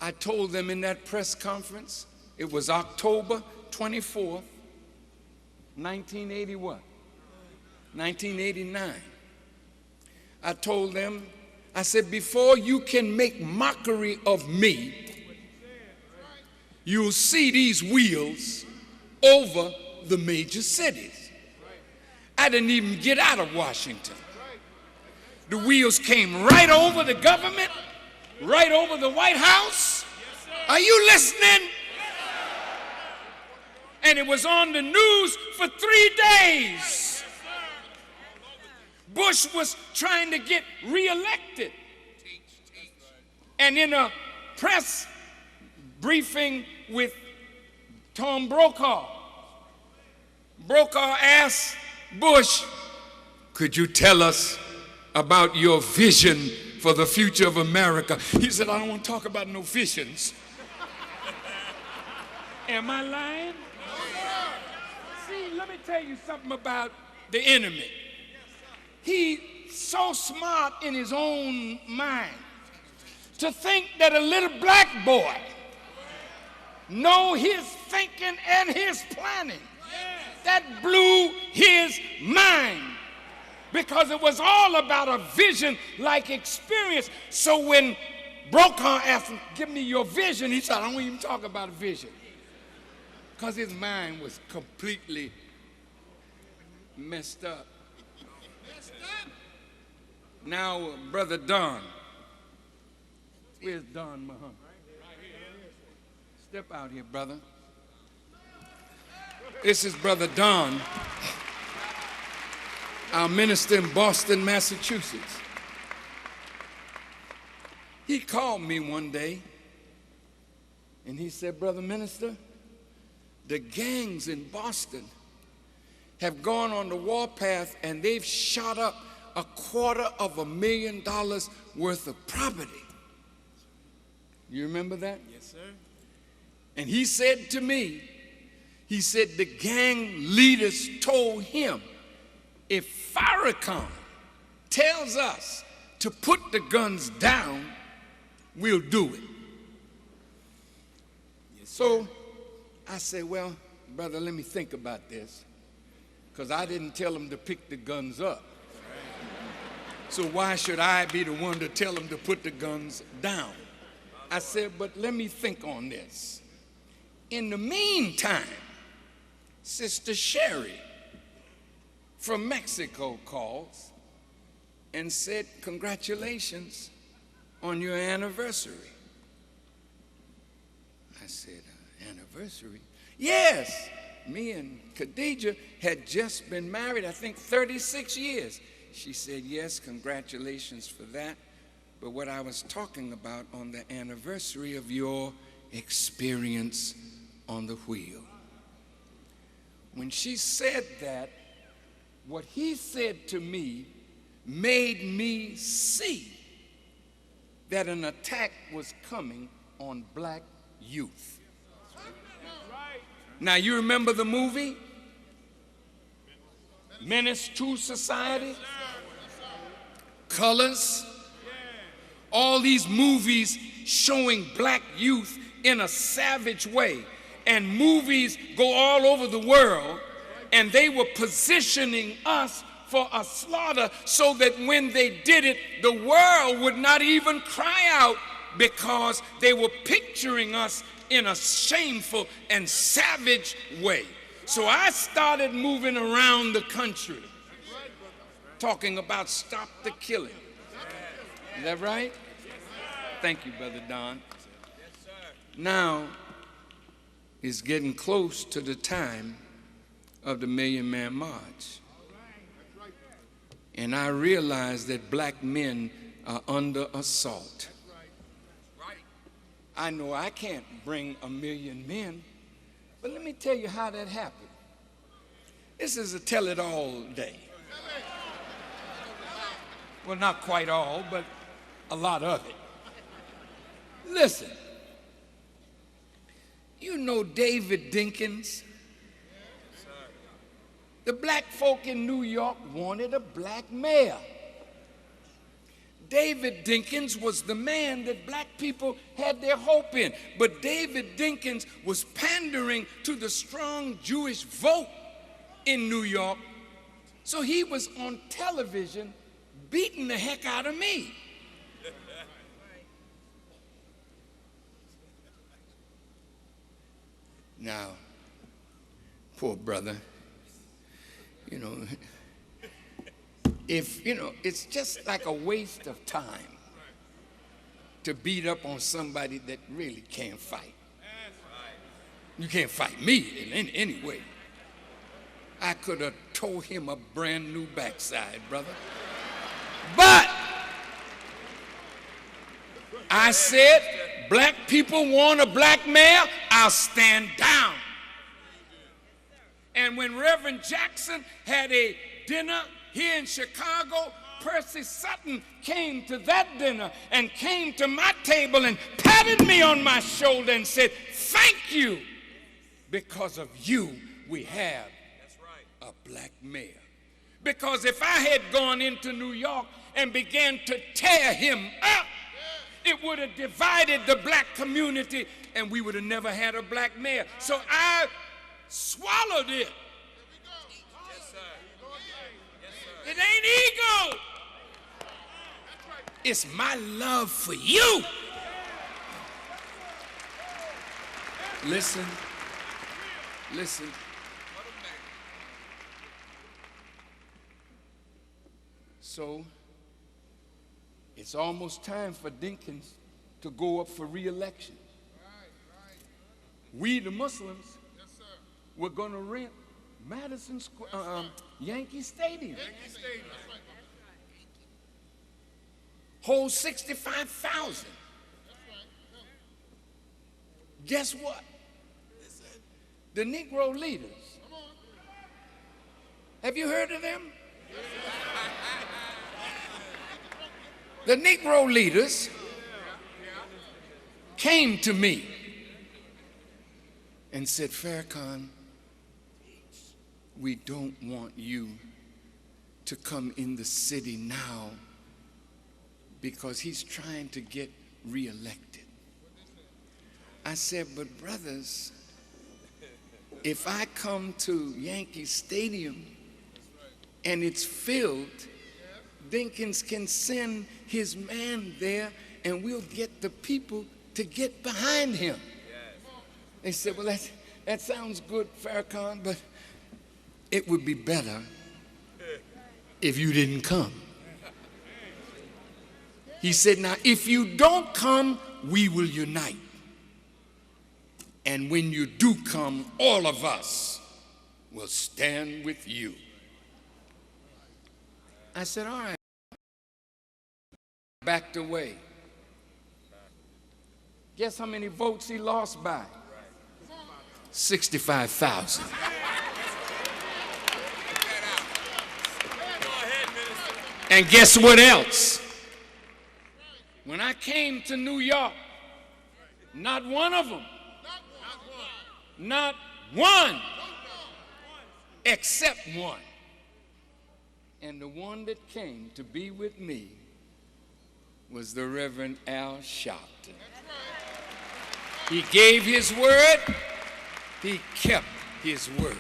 I told them in that press conference, it was October 24th, 1980 what? 1989. I told them, I said, before you can make mockery of me, you'll see these wheels over the major cities. I didn't even get out of Washington. The wheels came right over the government, right over the White House. Are you listening? And it was on the news for 3 days. Bush was trying to get reelected. And in a press briefing with Tom Brokaw, Brokaw asked Bush, could you tell us about your vision for the future of America? He said, I don't want to talk about no visions. Am I lying? See, let me tell you something about the enemy. He's so smart in his own mind to think that a little black boy know his thinking and his planning. That blew his mind because it was all about a vision-like experience. So when Brokaw asked him, give me your vision, he said, I don't even talk about a vision. Because his mind was completely messed up. Now, Brother Don. Where's Don Muhammad? Step out here, brother. This is Brother Don, our minister in Boston, Massachusetts. He called me one day and he said, Brother Minister, the gangs in Boston have gone on the warpath and they've shot up $250,000 worth of property. You remember that? Yes, sir. And he said to me, he said the gang leaders told him, if Farrakhan tells us to put the guns down, we'll do it. Yes, so I said, well, brother, let me think about this, because I didn't tell him to pick the guns up. So why should I be the one to tell him to put the guns down? I said, but let me think on this. In the meantime, Sister Sherry from Mexico calls and said, congratulations on your anniversary. I said, anniversary? Yes, me and Khadijah had just been married, I think 36 years. She said, yes, congratulations for that. But what I was talking about on the anniversary of your experience on the wheel. When she said that, what he said to me made me see that an attack was coming on black youth. Now, you remember the movie Menace to Society? Colors? All these movies showing black youth in a savage way. And movies go all over the world, and they were positioning us for a slaughter so that when they did it, the world would not even cry out because they were picturing us in a shameful and savage way. So I started moving around the country talking about stop the killing. Is that right? Thank you, Brother Don. Now, it's getting close to the time of the Million Man March. And I realize that black men are under assault. I know I can't bring 1 million men, but let me tell you how that happened. This is a tell-it-all day. Well, not quite all, but a lot of it. Listen, you know David Dinkins? The black folk in New York wanted a black mayor. David Dinkins was the man that black people had their hope in. But David Dinkins was pandering to the strong Jewish vote in New York. So he was on television beating the heck out of me. Now, poor brother, it's just like a waste of time to beat up on somebody that really can't fight. You can't fight me in any way. I could have tore him a brand new backside, brother. But I said, black people want a black mayor, I'll stand down. And when Reverend Jackson had a dinner here in Chicago, Percy Sutton came to that dinner and came to my table and patted me on my shoulder and said, thank you. Because of you, we have a black mayor. Because if I had gone into New York and began to tear him up, it would have divided the black community and we would have never had a black mayor. So I swallowed it. Yes, sir. It ain't ego. It's my love for you. Listen. So it's almost time for Dinkins to go up for re-election. We, the Muslims, we're going to rent Madison Square, Yankee Stadium. Hold 65,000. Guess what? The Negro leaders. Have you heard of them? The Negro leaders came to me and said, Farrakhan, we don't want you to come in the city now because he's trying to get reelected. I said, but brothers, if I come to Yankee Stadium and it's filled, Dinkins can send his man there and we'll get the people to get behind him. They said, well, that sounds good, Farrakhan, but it would be better if you didn't come. He said, now, if you don't come, we will unite. And when you do come, all of us will stand with you. I said, all right. Backed away. Guess how many votes he lost by? 65,000. And guess what else? When I came to New York, not one of them, not one, except one. And the one that came to be with me was the Reverend Al Sharpton. He gave his word, he kept his word.